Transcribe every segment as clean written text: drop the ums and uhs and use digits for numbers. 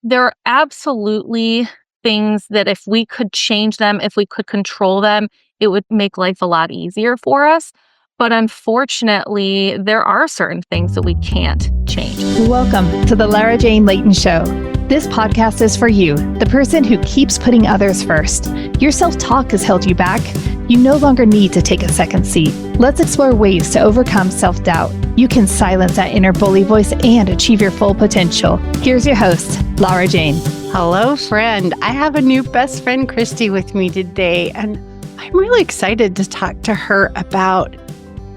there are absolutely things that if we could change them, if we could control them, it would make life a lot easier for us. But unfortunately, there are certain things that we can't change. Welcome to the Lara Jane Layton Show. This podcast is for you, the person who keeps putting others first. Your self-talk has held you back. You no longer need to take a second seat. Let's explore ways to overcome self-doubt. You can silence that inner bully voice and achieve your full potential. Here's your host, Lara Jane. Hello, friend. I have a new best friend, Christi, with me today, and I'm really excited to talk to her about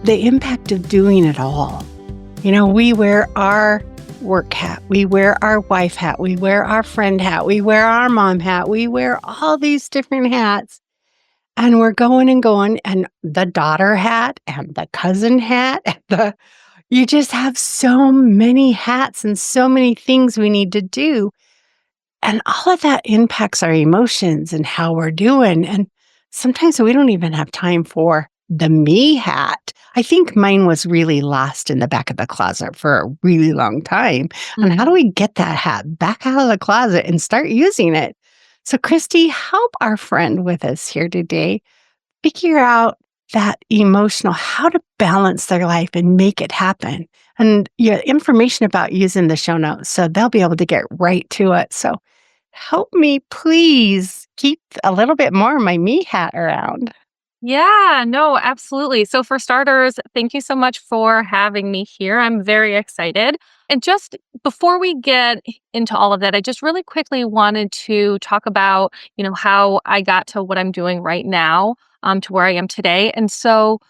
the impact of doing it all. You know, we wear our work hat, we wear our wife hat, we wear our friend hat, we wear our mom hat, we wear all these different hats, and we're going and going, and the daughter hat and the cousin hat, and you just have so many hats and so many things we need to do. And all of that impacts our emotions and how we're doing. And sometimes we don't even have time for the me hat. I think mine was really lost in the back of the closet for a really long time. And how do we get that hat back out of the closet and start using it? So, Christi, help our friend with us here today figure out that emotional, how to balance their life and make it happen. And your information about using the show notes, so they'll be able to get right to it. So help me, please, keep a little bit more of my me hat around. Yeah, no, absolutely. So for starters, thank you so much for having me here. I'm very excited. And just before we get into all of that, I just really quickly wanted to talk about, how I got to what I'm doing right now, to where I am today. And so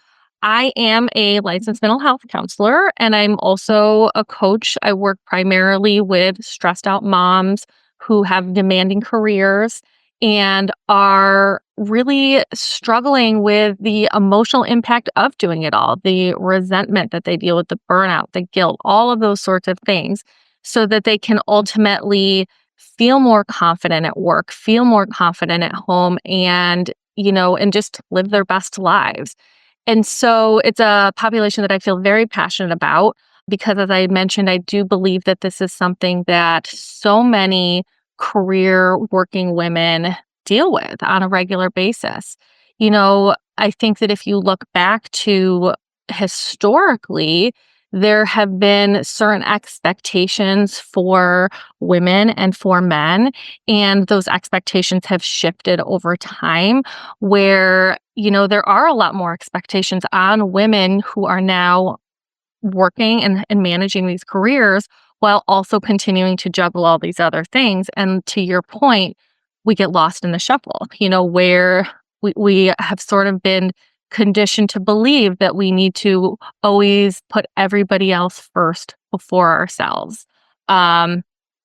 I am a licensed mental health counselor, and I'm also a coach. I work primarily with stressed out moms who have demanding careers and are really struggling with the emotional impact of doing it all, the resentment that they deal with, the burnout, the guilt, all of those sorts of things, so that they can ultimately feel more confident at work, feel more confident at home, and just live their best lives. And so it's a population that I feel very passionate about because, as I mentioned, I do believe that this is something that so many career working women deal with on a regular basis. I think that if you look back to historically, there have been certain expectations for women and for men, and those expectations have shifted over time where, there are a lot more expectations on women who are now working and managing these careers while also continuing to juggle all these other things. And to your point, we get lost in the shuffle, where we have sort of been conditioned to believe that we need to always put everybody else first before ourselves. And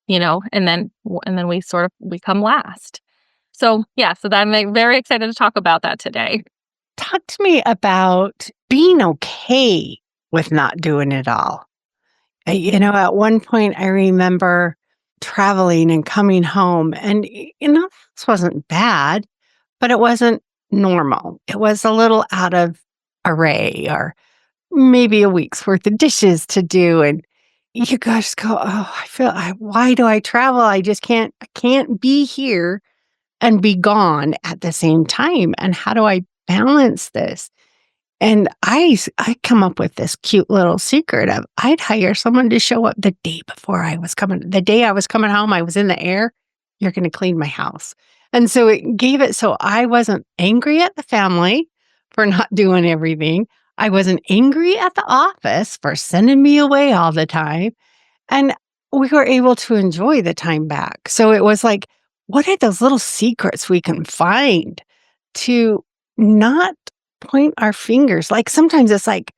then we come last. So I'm very excited to talk about that today. Talk to me about being okay with not doing it all. At one point, I remember traveling and coming home, and, this wasn't bad, but it wasn't normal. It was a little out of array, or maybe a week's worth of dishes to do. And you guys go, oh, why do I travel? I can't be here and be gone at the same time. And how do I balance this? And I come up with this cute little secret of I'd hire someone to show up the day before I was coming. The day I was coming home, I was in the air. You're going to clean my house. And so it gave it so I wasn't angry at the family for not doing everything. I wasn't angry at the office for sending me away all the time. And we were able to enjoy the time back. So it was like, what are those little secrets we can find to not point our fingers? Like sometimes it's like,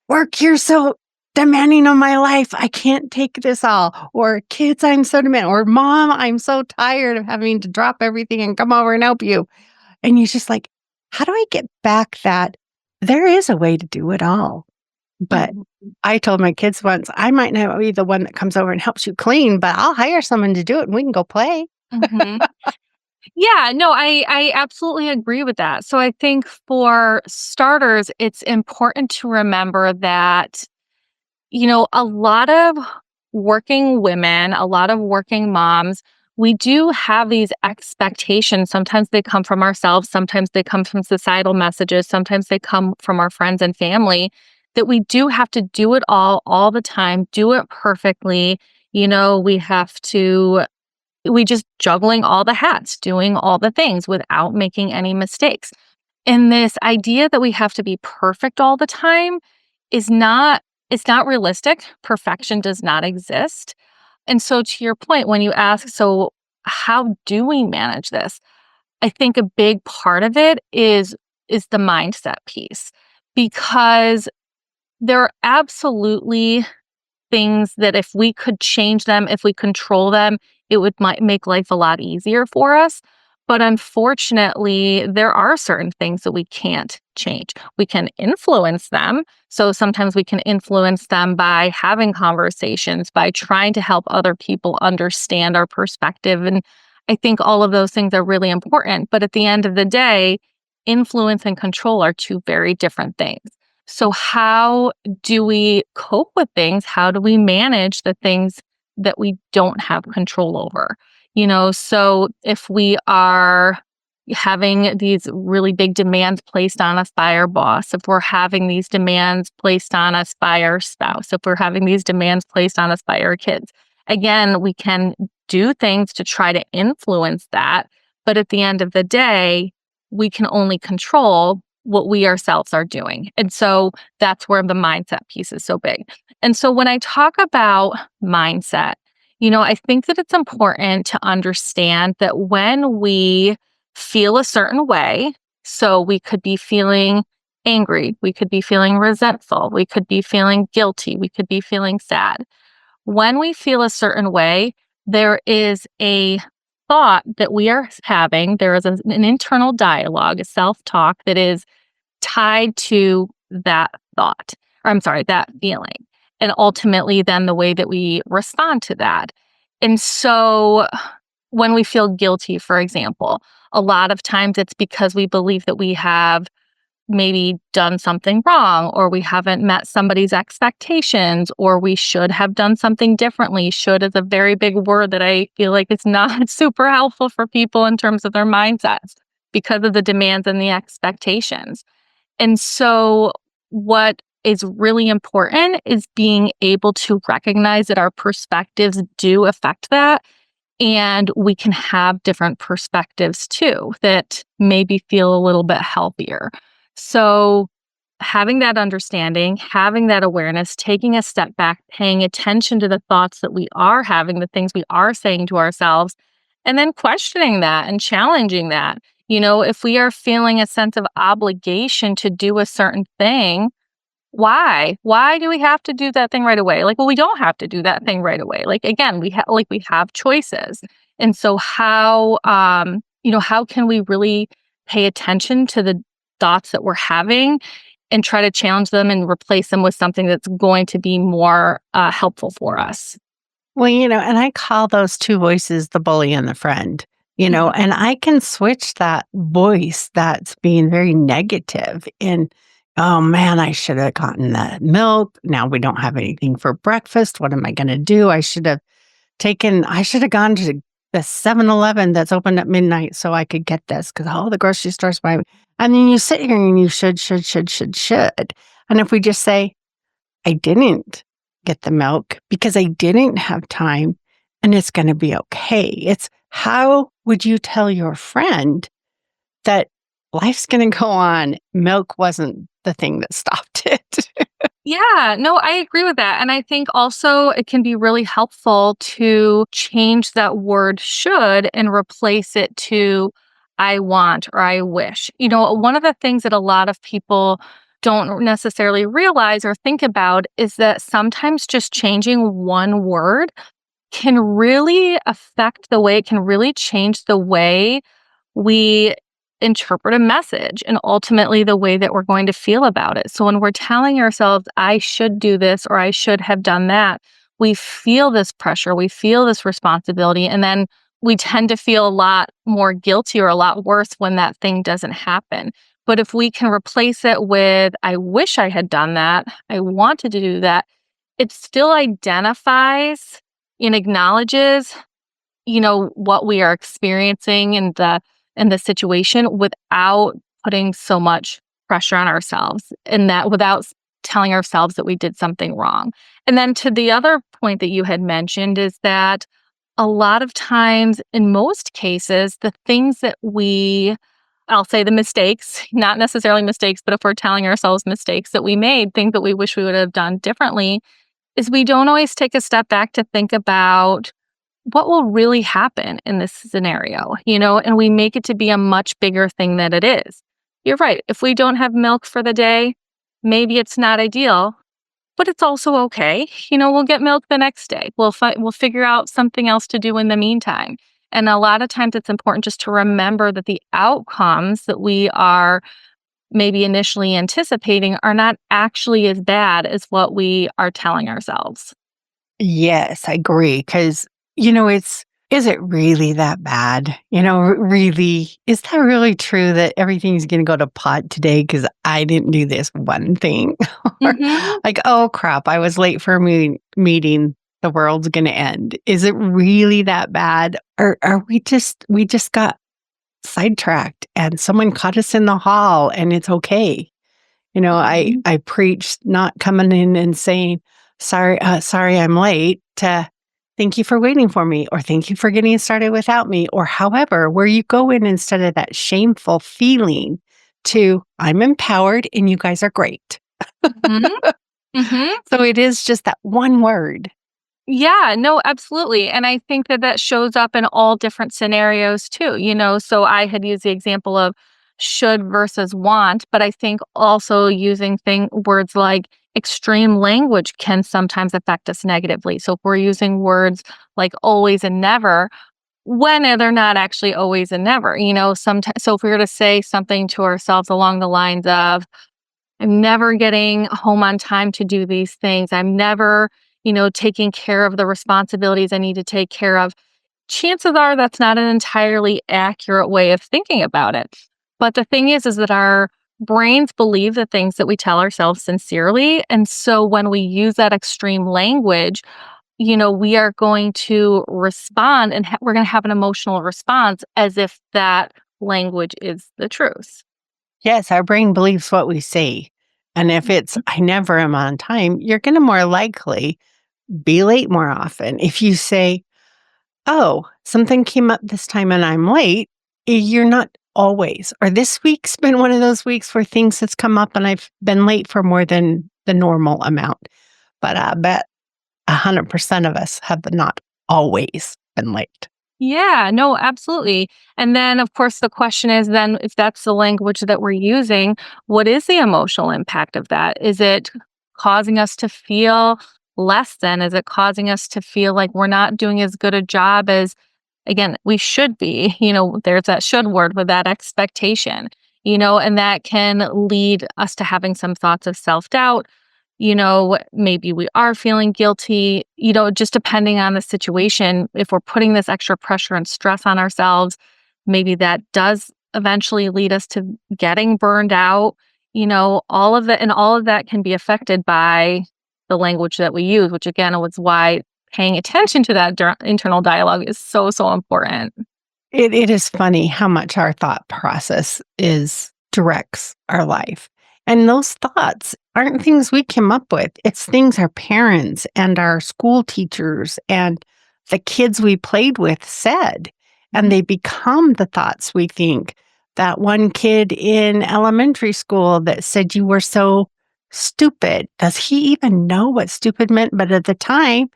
work, you're so demanding of my life. I can't take this all. Or kids, I'm so demanding. Or mom, I'm so tired of having to drop everything and come over and help you. And you're just like, how do I get back that there is a way to do it all? But I told my kids once, I might not be the one that comes over and helps you clean, but I'll hire someone to do it and we can go play. Mhm. Yeah, no, I absolutely agree with that. So I think for starters, it's important to remember that, a lot of working women, a lot of working moms, we do have these expectations. Sometimes they come from ourselves, sometimes they come from societal messages, sometimes they come from our friends and family, that we do have to do it all the time, do it perfectly. We just juggling all the hats, doing all the things without making any mistakes. And this idea that we have to be perfect all the time is not it's not realistic. Perfection does not exist. And so to your point, when you ask, so how do we manage this? I think a big part of it is the mindset piece, because there are absolutely things that if we could change them, if we control them, it would might make life a lot easier for us. But unfortunately, there are certain things that we can't change. We can influence them. So sometimes we can influence them by having conversations, by trying to help other people understand our perspective. And I think all of those things are really important. But at the end of the day, influence and control are two very different things. So, how do we cope with things? How do we manage the things that we don't have control over? So if we are having these really big demands placed on us by our boss, if we're having these demands placed on us by our spouse, if we're having these demands placed on us by our kids, again, we can do things to try to influence that. But at the end of the day, we can only control what we ourselves are doing. And so that's where the mindset piece is so big. And so when I talk about mindset, I think that it's important to understand that when we feel a certain way, so we could be feeling angry, we could be feeling resentful, we could be feeling guilty, we could be feeling sad. When we feel a certain way, there is a thought that we are having, there is an internal dialogue, a self-talk that is tied to that thought, or I'm sorry, that feeling. And ultimately, then the way that we respond to that. And so when we feel guilty, for example, a lot of times it's because we believe that we have maybe done something wrong, or we haven't met somebody's expectations, or we should have done something differently. Should is a very big word that I feel like it's not super helpful for people in terms of their mindsets because of the demands and the expectations. And so what is really important is being able to recognize that our perspectives do affect that. And we can have different perspectives too that maybe feel a little bit healthier. So having that understanding, having that awareness, taking a step back, paying attention to the thoughts that we are having, the things we are saying to ourselves, and then questioning that and challenging that. If we are feeling a sense of obligation to do a certain thing, why? Why do we have to do that thing right away? Like, well, we don't have to do that thing right away. Like, again, we have choices. And so how can we really pay attention to the thoughts that we're having and try to challenge them and replace them with something that's going to be more helpful for us? Well, and I call those two voices the bully and the friend, and I can switch that voice that's being very negative in, oh man, I should have gotten that milk. Now we don't have anything for breakfast. What am I going to do? I should have gone to the 7-Eleven that's open at midnight so I could get this because all the grocery stores buy. And then you sit here and you should. And if we just say, I didn't get the milk because I didn't have time and it's going to be okay. It's how would you tell your friend that life's going to go on? Milk wasn't the thing that stopped it. Yeah, no, I agree with that. And I think also it can be really helpful to change that word should and replace it to I want or I wish. One of the things that a lot of people don't necessarily realize or think about is that sometimes just changing one word can really affect the way, it can really change the way we interpret a message and ultimately the way that we're going to feel about it. So when we're telling ourselves, I should do this or I should have done that, we feel this pressure, we feel this responsibility, and then we tend to feel a lot more guilty or a lot worse when that thing doesn't happen. But if we can replace it with, I wish I had done that, I wanted to do that, it still identifies and acknowledges what we are experiencing in the situation without putting so much pressure on ourselves and that without telling ourselves that we did something wrong. And then to the other point that you had mentioned is that a lot of times, in most cases, the things that I'll say the mistakes, not necessarily mistakes, but if we're telling ourselves mistakes that we made, things that we wish we would have done differently, is we don't always take a step back to think about what will really happen in this scenario, and we make it to be a much bigger thing than it is. You're right. If we don't have milk for the day, maybe it's not ideal, but it's also okay. We'll get milk the next day. We'll figure out something else to do in the meantime. And a lot of times it's important just to remember that the outcomes that we are maybe initially anticipating are not actually as bad as what we are telling ourselves. Yes, I agree. Because, is it really that bad? Really, is that really true that everything's going to go to pot today because I didn't do this one thing? Or Mhm. like, oh crap, I was late for a meeting. The world's going to end. Is it really that bad? Or are we just got sidetracked and someone caught us in the hall and it's okay? I Mhm. I preached not coming in and saying, sorry I'm late, to thank you for waiting for me, or thank you for getting started without me, or however, where you go in instead of that shameful feeling to, I'm empowered and you guys are great. Mhm. Mhm. So it is just that one word. Yeah, no, absolutely. And I think that that shows up in all different scenarios too, So I had used the example of should versus want, but I think also using words like extreme language can sometimes affect us negatively. So if we're using words like always and never, when they're not actually always and never, sometimes. So if we were to say something to ourselves along the lines of, I'm never getting home on time to do these things. I'm never, taking care of the responsibilities I need to take care of. Chances are that's not an entirely accurate way of thinking about it. But the thing is that our brains believe the things that we tell ourselves sincerely. And so when we use that extreme language, we are going to respond and we're going to have an emotional response as if that language is the truth. Yes, our brain believes what we say. And if it's, I never am on time, you're going to more likely be late more often. If you say, oh, something came up this time and I'm late, you're not always. Or this week's been one of those weeks where things has come up and I've been late for more than the normal amount. But I bet 100% of us have not always been late. Yeah, no, absolutely. And then, of course, the question is then if that's the language that we're using, what is the emotional impact of that? Is it causing us to feel less than? Is it causing us to feel like we're not doing as good a job as, again, we should be? There's that should word with that expectation, and that can lead us to having some thoughts of self doubt. Maybe we are feeling guilty, just depending on the situation. If we're putting this extra pressure and stress on ourselves, maybe that does eventually lead us to getting burned out, all of that. And all of that can be affected by the language that we use, which again was why paying attention to that internal dialogue is so, so important. It is funny how much our thought process is directs our life. And those thoughts aren't things we came up with. It's things our parents and our school teachers and the kids we played with said. And Mhm. they become the thoughts we think. That one kid in elementary school that said you were so stupid. Does he even know what stupid meant? But at the time,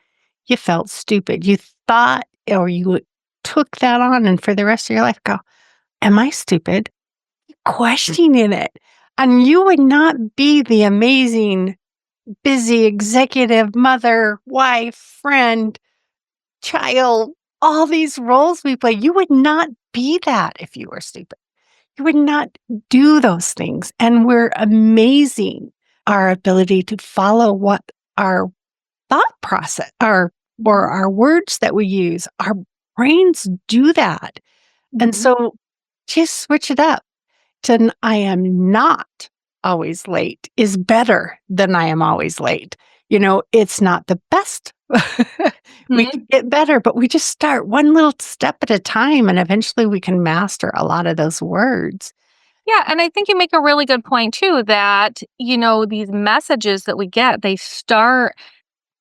you felt stupid. You thought, or you took that on and for the rest of your life go, am I stupid? Questioning it. And you would not be the amazing, busy executive mother, wife, friend, child, all these roles we play. You would not be that if you were stupid. You would not do those things. And we're amazing. Our ability to follow what our thought process, or Mhm. our words that we use, our brains do that. And Mhm. so just switch it up to I am not always late is better than I am always late. It's not the best We Mhm. can get better, but we just start one little step at a time, and eventually we can master a lot of those words. Yeah, and I think you make a really good point too that, these messages that we get, they start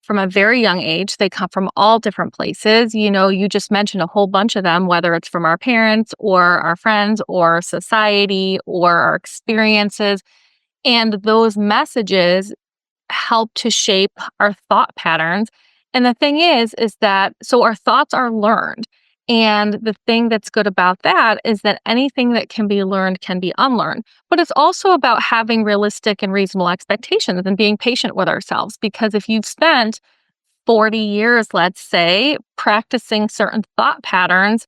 from a very young age. They come from all different places. You just mentioned a whole bunch of them, whether it's from our parents or our friends or society or our experiences. And those messages help to shape our thought patterns. And the thing is that so our thoughts are learned. And the thing that's good about that is that anything that can be learned can be unlearned. But it's also about having realistic and reasonable expectations and being patient with ourselves. Because if you've spent 40 years, let's say, practicing certain thought patterns,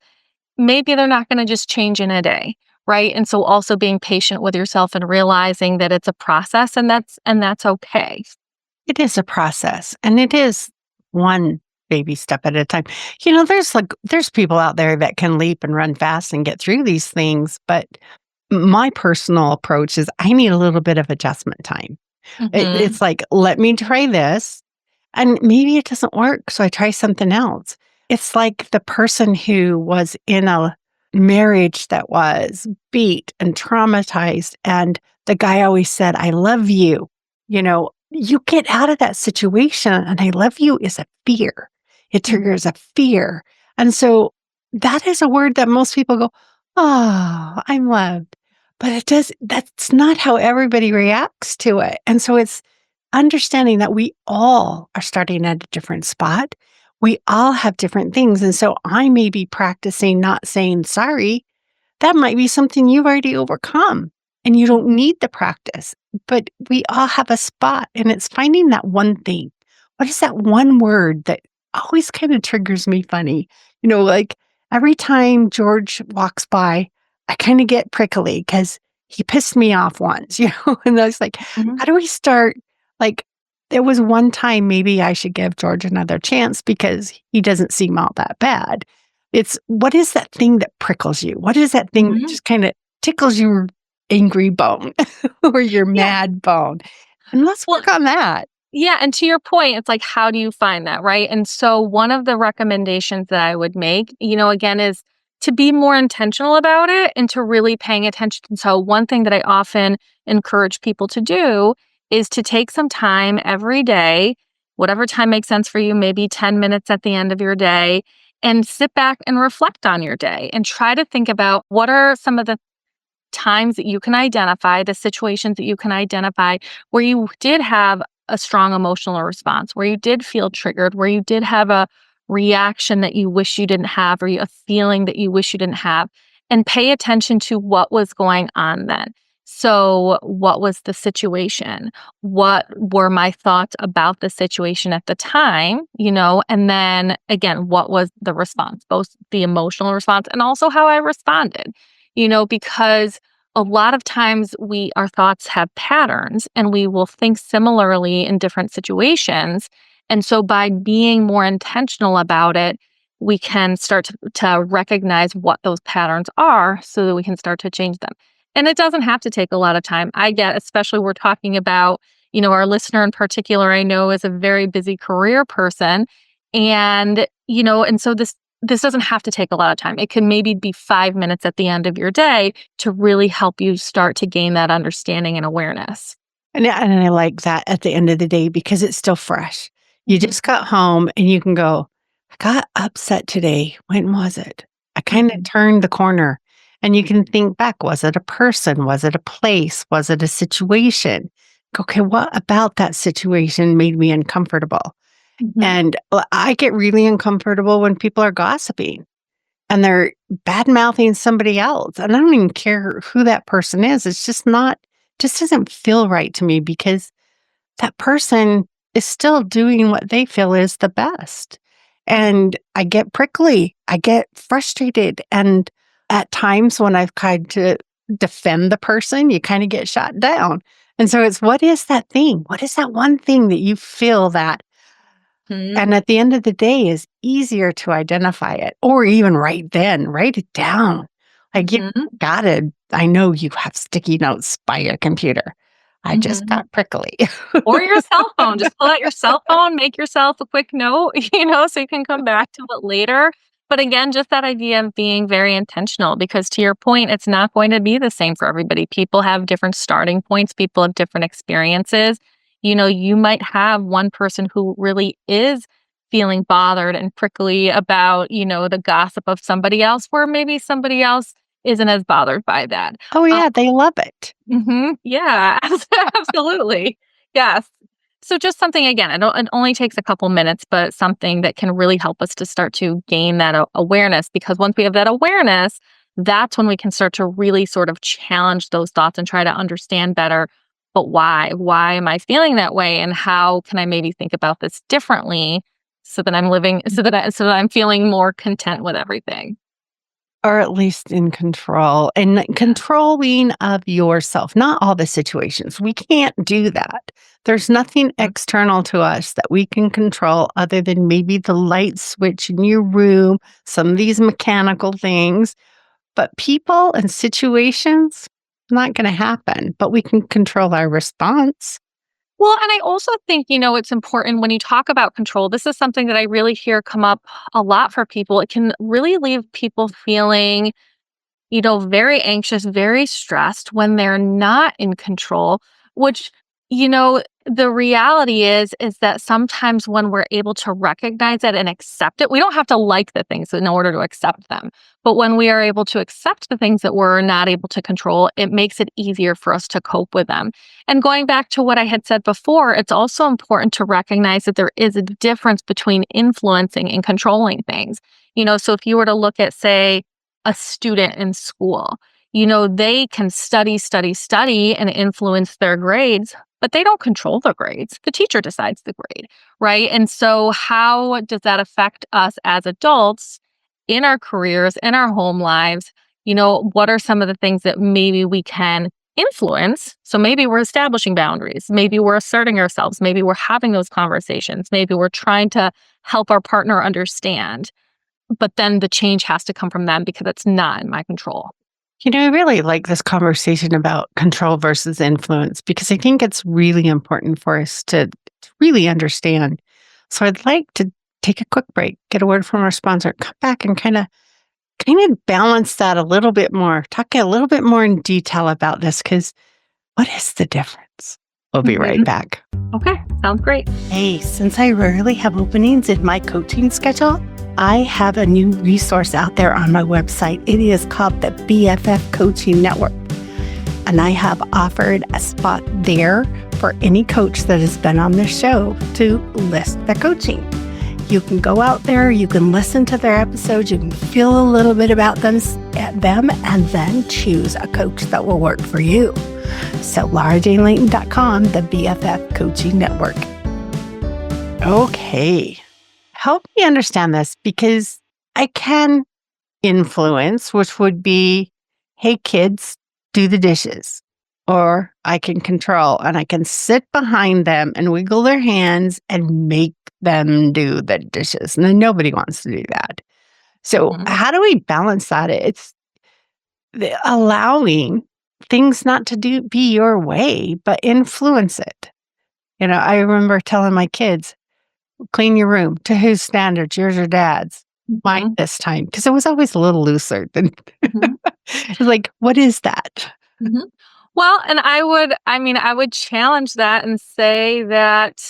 maybe they're not going to just change in a day. Right. And so also being patient with yourself and realizing that it's a process and that's okay. It is a process, and it is one baby step at a time. There's people out there that can leap and run fast and get through these things, but my personal approach is I need a little bit of adjustment time. Hmm. It's like, let me try this, and maybe it doesn't work, so I try something else. It's like the person who was in a marriage that was beat and traumatized, and the guy always said, "I love you." You get out of that situation, and "I love you" is a fear. It triggers a fear. And so that is a word that most people go, "Oh, I'm loved." But that's not how everybody reacts to it. And so it's understanding that we all are starting at a different spot. We all have different things. And so I may be practicing not saying sorry. That might be something you've already overcome and you don't need the practice. But we all have a spot, and it's finding that one thing. What is that one word that always kind of triggers me funny? Like every time George walks by, I kind of get prickly because he pissed me off once, and I was like, Mhm. how do we start? Like, there was one time maybe I should give George another chance because he doesn't seem all that bad. It's what is that thing that prickles you? What is that thing that Mhm. just kinda tickles your angry bone or your Yeah. mad bone? And let's Well, work on that. yeah, and to your point, it's like, how do you find that, right? And so one of the recommendations that I would make, again, is to be more intentional about it and to really paying attention. So one thing that I often encourage people to do is to take some time every day, whatever time makes sense for you, maybe 10 minutes at the end of your day, and sit back and reflect on your day and try to think about what are some of the times that you can identify, the situations that you can identify where you did have a strong emotional response, where you did feel triggered, where you did have a reaction that you wish you didn't have, or a feeling that you wish you didn't have, and pay attention to what was going on then. So, what was the situation? What were my thoughts about the situation at the time? And then again, what was the response, both the emotional response and also how I responded? Because a lot of times our thoughts have patterns and we will think similarly in different situations. And so by being more intentional about it, we can start to recognize what those patterns are so that we can start to change them. And it doesn't have to take a lot of time. I get, especially we're talking about, our listener in particular, I know is a very busy career person. And so this doesn't have to take a lot of time. It can maybe be 5 minutes at the end of your day to really help you start to gain that understanding and awareness. And I like that at the end of the day because it's still fresh. You Mhm, just got home and you can go, "I got upset today. When was it? I kinda mhm, turned the corner." And you can think back, was it a person? Was it a place? Was it a situation? Okay, what about that situation made me uncomfortable? mhm, And, I get really uncomfortable when people are gossiping and they're bad mouthing somebody else. And I don't even care who that person is. It's just doesn't feel right to me because that person is still doing what they feel is the best. And I get prickly, I get frustrated. And at times when I've tried to defend the person, you kind of get shot down. And so it's what is that thing? What is that one thing that you feel that mhm, and at the end of the day is easier to identify it or even right then, write it down. Like you mhm. got it. I know you have sticky notes by your computer. I just Mhm. got prickly. Or your cell phone, just pull out your cell phone, make yourself a quick note, so you can come back to it later. But again, just that idea of being very intentional because to your point, it's not going to be the same for everybody. People have different starting points, people have different experiences. You might have one person who really is feeling bothered and prickly about, the gossip of somebody else, where maybe somebody else isn't as bothered by that. Oh, yeah, they love it. Yeah, absolutely. Yes. So just something again, it only takes a couple minutes, but something that can really help us to start to gain that awareness because once we have that awareness, that's when we can start to really sort of challenge those thoughts and try to understand better, but why? Why am I feeling that way and how can I maybe think about this differently so that I'm living so that I'm feeling more content with everything. Or at least in control and controlling of yourself, not all the situations. We can't do that. There's nothing Mhm. external to us that we can control other than maybe the light switch in your room, some of these mechanical things. But people and situations, not going to happen, but we can control our response. Well, and I also think, it's important when you talk about control. This is something that I really hear come up a lot for people. It can really leave people feeling, very anxious, very stressed when they're not in control, which, the reality is that sometimes when we're able to recognize it and accept it, we don't have to like the things in order to accept them. But when we are able to accept the things that we're not able to control, it makes it easier for us to cope with them. And going back to what I had said before, it's also important to recognize that there is a difference between influencing and controlling things. So if you were to look at, say, a student in school. They can study, study, study and influence their grades, but they don't control the grades. The teacher decides the grade, right? And so, how does that affect us as adults in our careers, in our home lives? What are some of the things that maybe we can influence? So, maybe we're establishing boundaries, maybe we're asserting ourselves, maybe we're having those conversations, maybe we're trying to help our partner understand. But then the change has to come from them because it's not in my control. I really like this conversation about control versus influence because I think it's really important for us to really understand. So I'd like to take a quick break, get a word from our sponsor, come back and kind of balance that a little bit more, talk a little bit more in detail about this because what is the difference? We'll be right Mhm. back. Okay, sounds great. Hey, since I rarely have openings in my coaching schedule, I have a new resource out there on my website. It is called the BFF Coaching Network. And I have offered a spot there for any coach that has been on this show to list their coaching. You can go out there, you can listen to their episodes, you can feel a little bit about them, and then choose a coach that will work for you. So LauraJaneLayton.com, the BFF Coaching Network. Okay. Help me understand this because I can influence, which would be, hey, kids, do the dishes. Or I can control and I can sit behind them and wiggle their hands and make them do the dishes. And then nobody wants to do that. So, Mhm. how do we balance that? It's allowing things not to be your way, but influence it. I remember telling my kids, clean your room. To whose standards? Yours or dad's? Mine Mhm. this time. Because it was always a little looser than Mhm. it's like, what is that? Mhm. Well, and I would challenge that and say that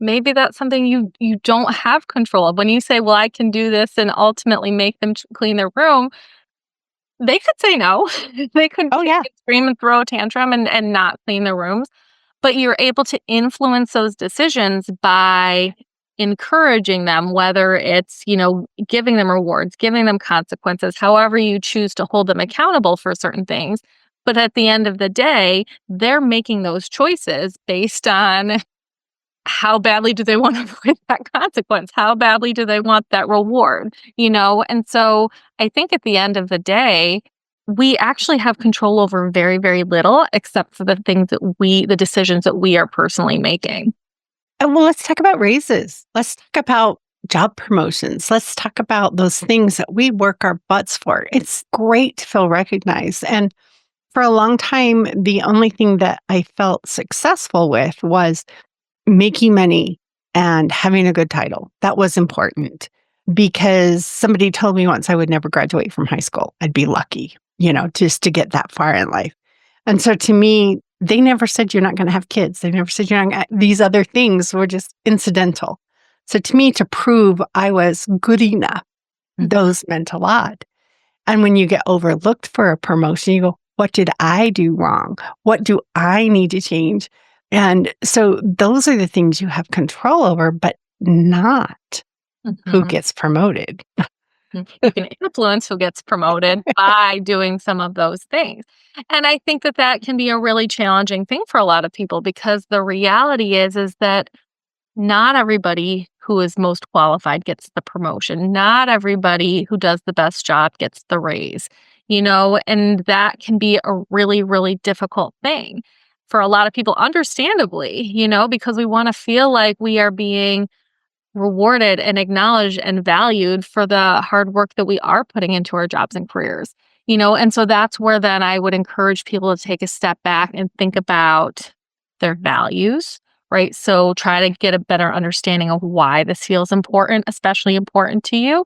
maybe that's something you don't have control of. When you say, "Well, I can do this and ultimately make them clean their room," they could say no. They could Oh, kick yeah. and scream and throw a tantrum and not clean their rooms. But you're able to influence those decisions by encouraging them, whether it's, giving them rewards, giving them consequences, however you choose to hold them accountable for certain things. But at the end of the day, they're making those choices based on how badly do they want to avoid that consequence? How badly do they want that reward? And so I think at the end of the day, we actually have control over very, very little, except for the decisions that we are personally making. And well, let's talk about raises. Let's talk about job promotions. Let's talk about those things that we work our butts for. It's great to feel recognized. And For a long time, the only thing that I felt successful with was making money and having a good title. That was important because somebody told me once I would never graduate from high school. I'd be lucky, just to get that far in life. And so to me, they never said you're not going to have kids. They never said you're not gonna, these other things were just incidental. So to me, to prove I was good enough, Mhm. those meant a lot. And when you get overlooked for a promotion, you go, what did I do wrong? What do I need to change? And so those are the things you have control over, but not who Mhm. gets promoted. You can influence who gets promoted by doing some of those things. And I think that that can be a really challenging thing for a lot of people because the reality is that not everybody who is most qualified gets the promotion. Not everybody who does the best job gets the raise, and that can be a really, really difficult thing for a lot of people, understandably, because we want to feel like we are being rewarded and acknowledged and valued for the hard work that we are putting into our jobs and careers. And so that's where then I would encourage people to take a step back and think about their values, right? So try to get a better understanding of why this feels important, especially important to you,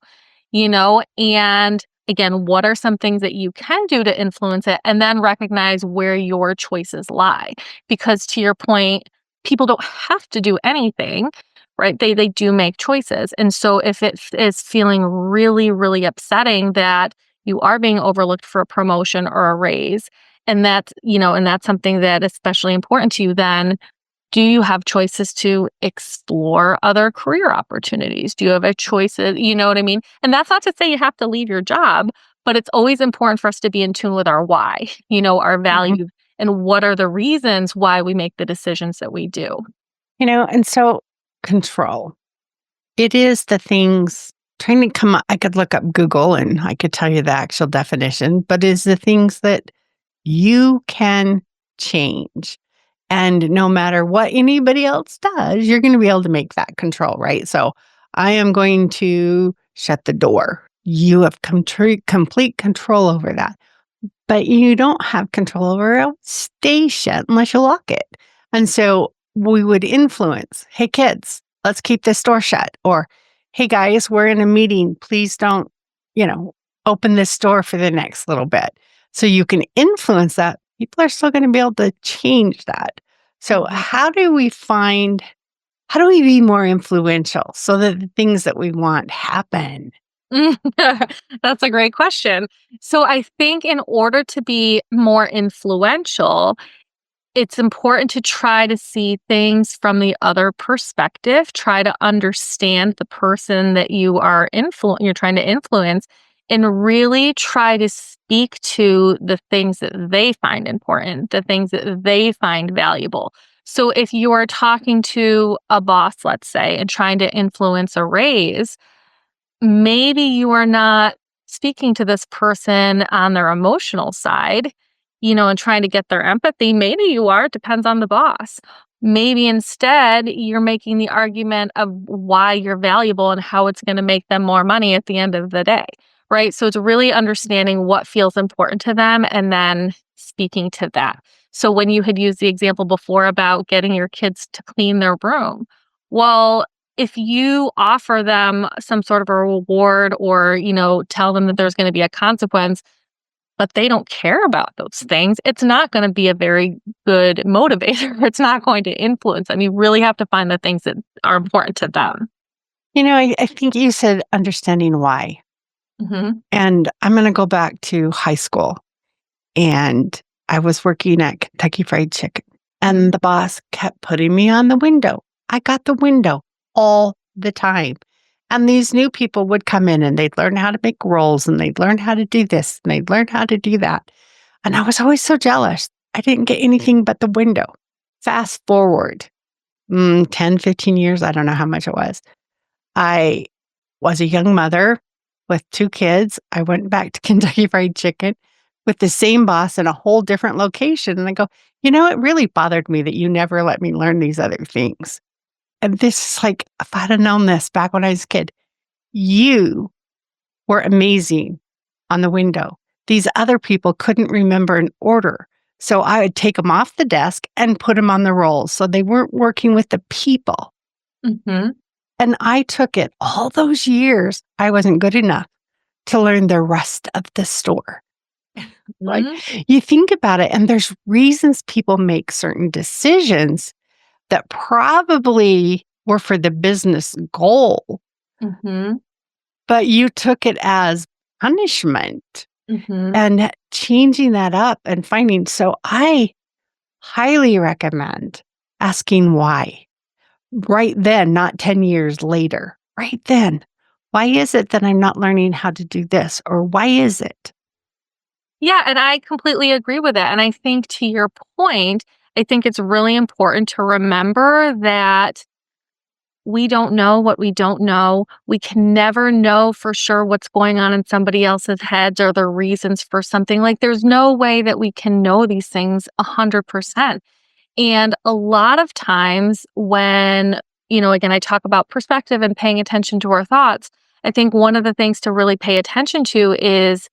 and again, what are some things that you can do to influence it, and then recognize where your choices lie. Because to your point, people don't have to do anything, right? They do make choices. And so if is feeling really, really upsetting that you are being overlooked for a promotion or a raise, and that's something that is especially important to you, then do you have choices to explore other career opportunities? Do you have a choice? You know what I mean? And that's not to say you have to leave your job, but it's always important for us to be in tune with our why, our Mhm. value, and what are the reasons why we make the decisions that we do. And so control. It is the things trying to come up. I could look up Google and I could tell you the actual definition, but is the things that you can change. And no matter what anybody else does, you're going to be able to make that control, right? So I am going to shut the door. You have complete control over that. But you don't have control over it. Stay shut unless you lock it. And so we would influence, hey kids, let's keep this door shut. Or hey guys, we're in a meeting. Please don't, you know, open this door for the next little bit. So you can influence that. People are still going to be able to change that. So Mhm. how do we be more influential so that the things that we want happen? That's a great question. So I think in order to be more influential, it's important to try to see things from the other perspective, try to understand the person that you're trying to influence, and really try to speak to the things that they find important, the things that they find valuable. So if you are talking to a boss, let's say, and trying to influence a raise, maybe you are not speaking to this person on their emotional side, and trying to get their empathy. Maybe you are, it depends on the boss. Maybe instead you're making the argument of why you're valuable and how it's going to make them more money at the end of the day. Right. So it's really understanding what feels important to them and then speaking to that. So when you had used the example before about getting your kids to clean their room, well, if you offer them some sort of a reward or, tell them that there's going to be a consequence, but they don't care about those things, it's not going to be a very good motivator. It's not going to influence them. You really have to find the things that are important to them. I think you said understanding why. Hmm. And I'm going to go back to high school. And I was working at Kentucky Fried Chicken. And the boss kept putting me on the window. I got the window all the time. And these new people would come in and they'd learn how to make rolls and they'd learn how to do this and they'd learn how to do that. And I was always so jealous. I didn't get anything but the window. Fast forward 10, 15 years, I don't know how much it was. I was a young mother with 2 kids. I went back to Kentucky Fried Chicken with the same boss in a whole different location. And I go, it really bothered me that you never let me learn these other things. And this is like, if I'd have known this back when I was a kid, you were amazing on the window. these other people couldn't remember an order. So I would take them off the desk and put them on the rolls. So they weren't working with the people. Mhm. And I took it all those years. I wasn't good enough to learn the rest of the store. Like, Mhm. you think about it, and there's reasons people make certain decisions that probably were for the business goal, Mhm. but you took it as punishment Mhm. and changing that up and finding. So I highly recommend asking why right then, not 10 years later, right then. Why is it that I'm not learning how to do this? Or why is it? Yeah, and I completely agree with that, and I think to your point, I think it's really important to remember that we don't know what we don't know. We can never know for sure what's going on in somebody else's heads or the reasons for something. Like, there's no way that we can know these things 100%. And a lot of times when, again, I talk about perspective and paying attention to our thoughts, I think one of the things to really pay attention to is,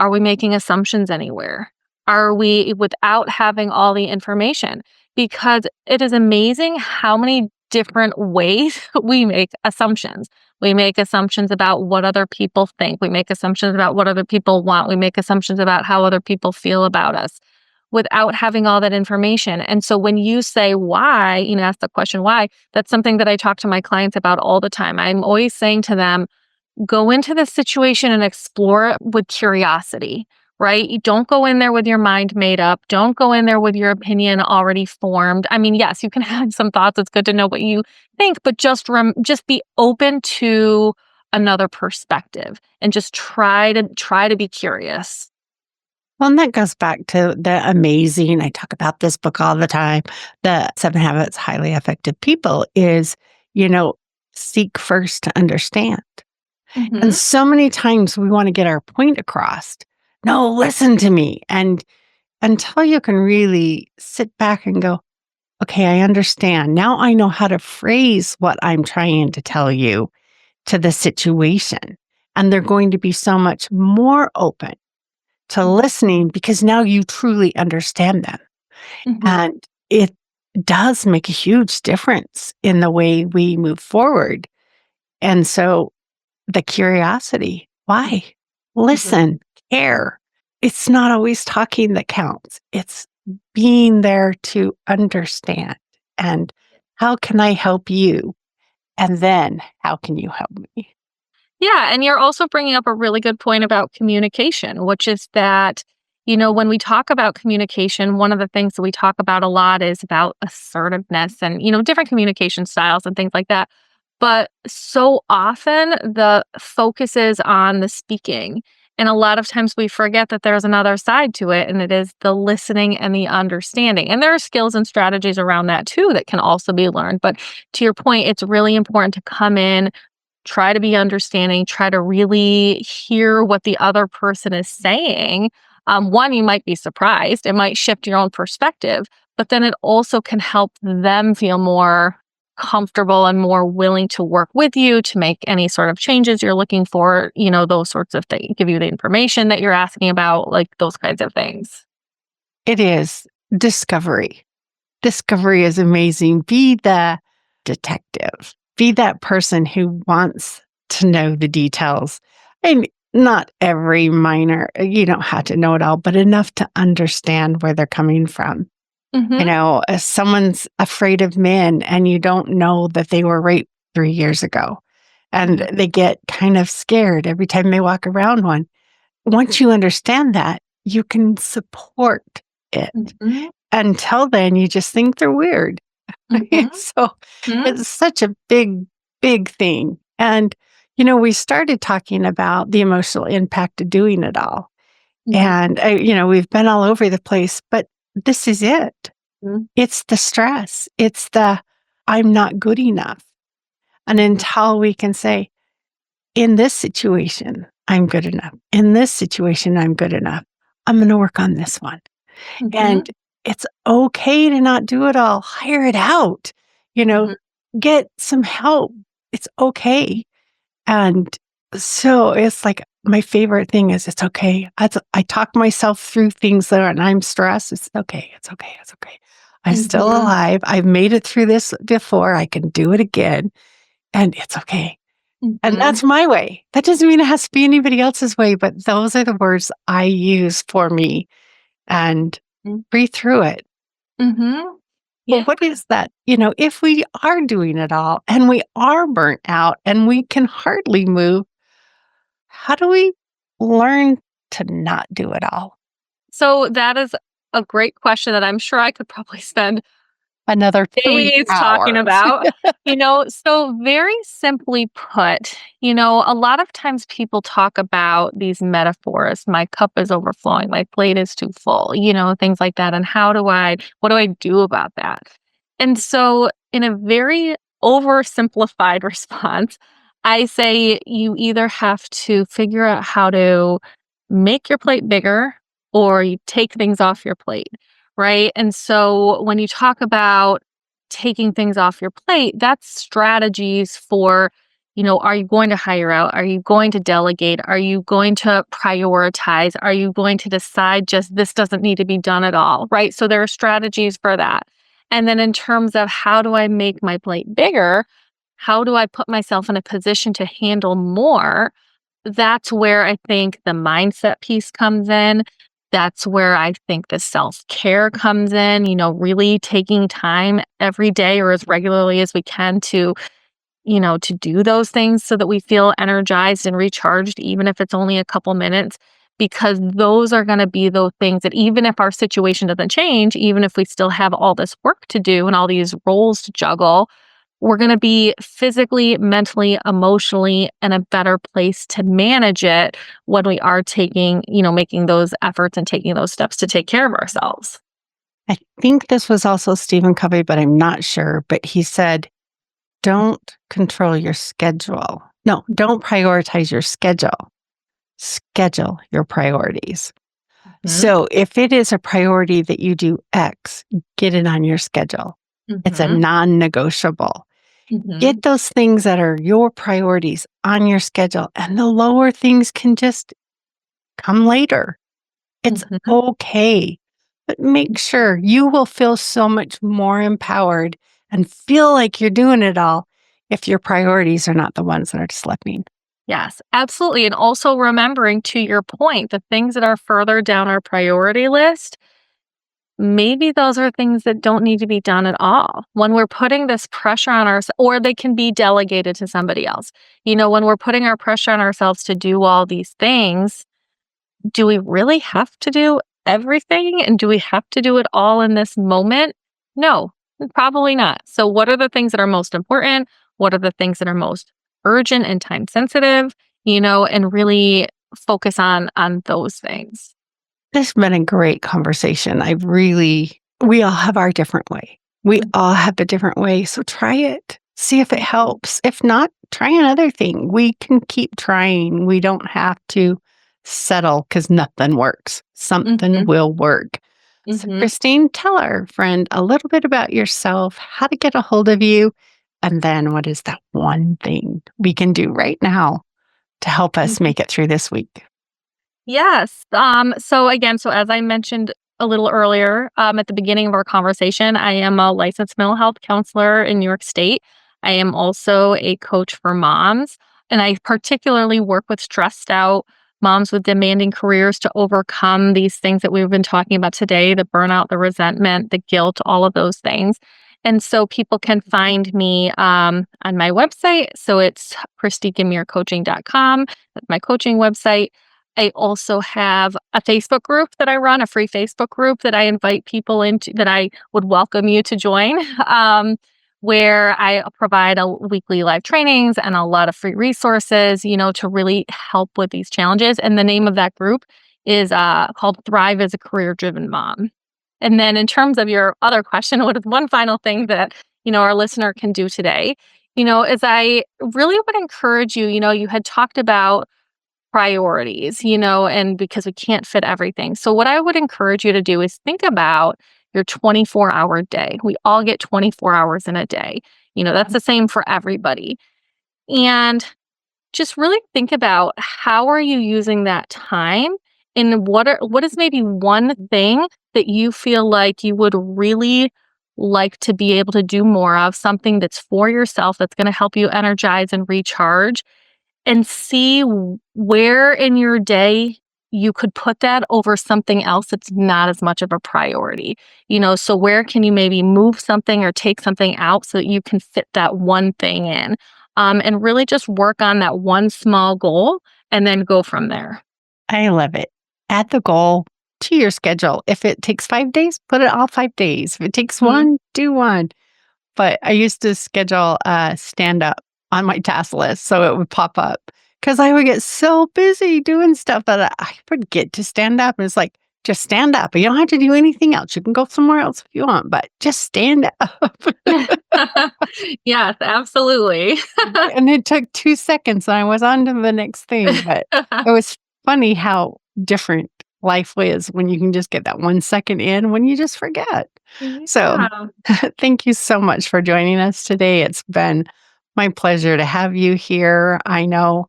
are we making assumptions anywhere? Are we without having all the information? Because it is amazing how many different ways we make assumptions. We make assumptions about what other people think. We make assumptions about what other people want. We make assumptions about how other people feel about us without having all that information. And so when you say why, ask the question why, that's something that I talk to my clients about all the time. I'm always saying to them, go into the situation and explore it with curiosity, right? You don't go in there with your mind made up. Don't go in there with your opinion already formed. I mean, yes, you can have some thoughts. It's good to know what you think, but just be open to another perspective and just try to be curious. Well, and that goes back to the amazing, I talk about this book all the time, the 7 Habits of Highly Effective People is, you know, seek first to understand. And Mhm. so many times we want to get our point across. No, listen to me. And until you can really sit back and go, okay, I understand. Now I know how to phrase what I'm trying to tell you to the situation. And they're going to be so much more open to listening because now you truly understand them. Mhm. And it does make a huge difference in the way we move forward. And so the curiosity, why? Mhm. Listen, care. It's not always talking that counts. It's being there to understand. And how can I help you? And then how can you help me? Yeah, and you're also bringing up a really good point about communication, which is that, when we talk about communication, one of the things that we talk about a lot is about assertiveness and, different communication styles and things like that. But so often the focus is on the speaking. And a lot of times we forget that there's another side to it, and it is the listening and the understanding. And there are skills and strategies around that too that can also be learned. But to your point, it's really important to come in, try to be understanding, try to really hear what the other person is saying. One, you might be surprised, it might shift your own perspective, but then it also can help them feel more comfortable and more willing to work with you to make any sort of changes you're looking for, those sorts of things, give you the information that you're asking about, like those kinds of things. It is discovery. Discovery is amazing. Be the detective. Be that person who wants to know the details. And not every minor, you don't have to know it all, but enough to understand where they're coming from. Hmm. If someone's afraid of men and you don't know that they were raped 3 years ago and Hmm. they get kind of scared every time they walk around one. Once you understand that, you can support it. Hmm. Until then, you just think they're weird. Hmm. So it's such a big, big thing. And, we started talking about the emotional impact of doing it all. Hmm. And, we've been all over the place, but this is it. Hmm. It's the stress. It's the I'm not good enough. And Hmm. until we can say, in this situation, I'm good enough. In this situation, I'm good enough. I'm going to work on this one. Hmm. And it's okay to not do it all. Hire it out, you know, Hmm. get some help. It's okay. And So it's like my favorite thing is it's okay. I talk myself through things that are, and I'm stressed. It's okay. It's okay. It's okay. I'm still Mhm, alive. I've made it through this before. I can do it again. And it's okay. And mhm, that's my way. That doesn't mean it has to be anybody else's way, but those are the words I use for me and mm, breathe through it. mhm. Well, Yeah. what is that? If we are doing it all and we are burnt out and we can hardly move, how do we learn to not do it all? So that is a great question that I'm sure I could probably spend Another 3 days talking hours. about. So very simply put, a lot of times people talk about these metaphors. My cup is overflowing, my plate is too full, things like that. And what do I do about that? And so, in a very oversimplified response, I say you either have to figure out how to make your plate bigger or you take things off your plate, right? And so, when you talk about taking things off your plate, that's strategies for, are you going to hire out? Are you going to delegate? Are you going to prioritize? Are you going to decide just this doesn't need to be done at all? Right. So there are strategies for that. And then in terms of how do I make my plate bigger? How do I put myself in a position to handle more? That's where I think the mindset piece comes in. That's where I think the self-care comes in, really taking time every day or as regularly as we can to do those things so that we feel energized and recharged, even if it's only a couple minutes, because those are going to be those things that even if our situation doesn't change, even if we still have all this work to do and all these roles to juggle, we're going to be physically, mentally, emotionally in a better place to manage it when we are making those efforts and taking those steps to take care of ourselves. I think this was also Stephen Covey, but I'm not sure. But he said, don't control your schedule. No, don't prioritize your schedule. Schedule your priorities. Mhm, So if it is a priority that you do X, get it on your schedule. It's a mhm, non negotiable. mhm, Get those things that are your priorities on your schedule, and the lower things can just come later. It's mhm. okay. But make sure you will feel so much more empowered and feel like you're doing it all if your priorities are not the ones that are slipping. Yes, absolutely. And also remembering, to your point, the things that are further down our priority list, maybe those are things that don't need to be done at all. When we're putting this pressure on ourselves, or they can be delegated to somebody else. When we're putting our pressure on ourselves to do all these things, do we really have to do everything? And do we have to do it all in this moment? No, probably not. So, what are the things that are most important? What are the things that are most urgent and time sensitive? And really focus on those things. This has been a great conversation. We all have our different way. We all have a different way. So try it. See if it helps. If not, try another thing. We can keep trying. We don't have to settle because nothing works. Something Mm-hmm, will work. So, mm-hmm, Christine, tell our friend a little bit about yourself, how to get a hold of you, and then what is that one thing we can do right now to help us mm-hmm. make it through this week? Yes. So as I mentioned a little earlier, at the beginning of our conversation, I am a licensed mental health counselor in New York State. I am also a coach for moms, and I particularly work with stressed out moms with demanding careers to overcome these things that we've been talking about today, the burnout, the resentment, the guilt, all of those things. And so people can find me on my website. So it's ChristiGmyrCoaching.com. That's my coaching website. I also have a Facebook group that I run, a free Facebook group that I invite people into, that I would welcome you to join, where I provide weekly live trainings and a lot of free resources, to really help with these challenges. And the name of that group is called Thrive as a Career Driven Mom. And then in terms of your other question, what is one final thing that, our listener can do today, is I really would encourage you, you had talked about priorities, and because we can't fit everything. So, what I would encourage you to do is think about your 24-hour day. We all get 24 hours in a day. That's the same for everybody. And just really think about how are you using that time and what is maybe one thing that you feel like you would really like to be able to do more of, something that's for yourself that's going to help you energize and recharge, and see where in your day you could put that over something else that's not as much of a priority. So where can you maybe move something or take something out so that you can fit that one thing in? And really just work on that one small goal and then go from there. I love it. Add the goal to your schedule. If it takes 5 days, put it all 5 days. If it takes Mhm. one, do one. But I used to schedule a stand up on my task list so it would pop up because I would get so busy doing stuff that I forget to stand up. And it's like, just stand up. You don't have to do anything else. You can go somewhere else if you want, but just stand up. Yes, absolutely. And it took 2 seconds and I was on to the next thing. But it was funny how different life is when you can just get that 1 second in when you just forget. So Yeah. thank you so much for joining us today. It's been my pleasure to have you here. I know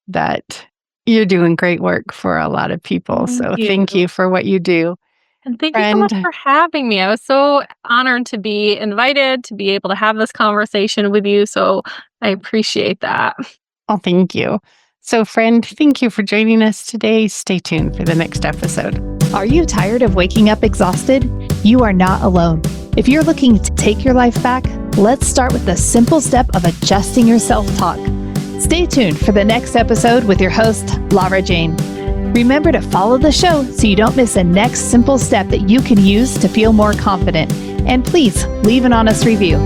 that you're doing great work for a lot of people. Thank So you. thank you for what you do. And thank you so much Friend, for having me. I was so honored to be invited to be able to have this conversation with you. So I appreciate that. oh, thank you. So, friend, thank you for joining us today. Stay tuned for the next episode. Are you tired of waking up exhausted? You are not alone. If you're looking to take your life back, let's start with the simple step of adjusting your self-talk. Stay tuned for the next episode with your host, Lara Jane. Remember to follow the show so you don't miss a next simple step that you can use to feel more confident. And please leave an honest review.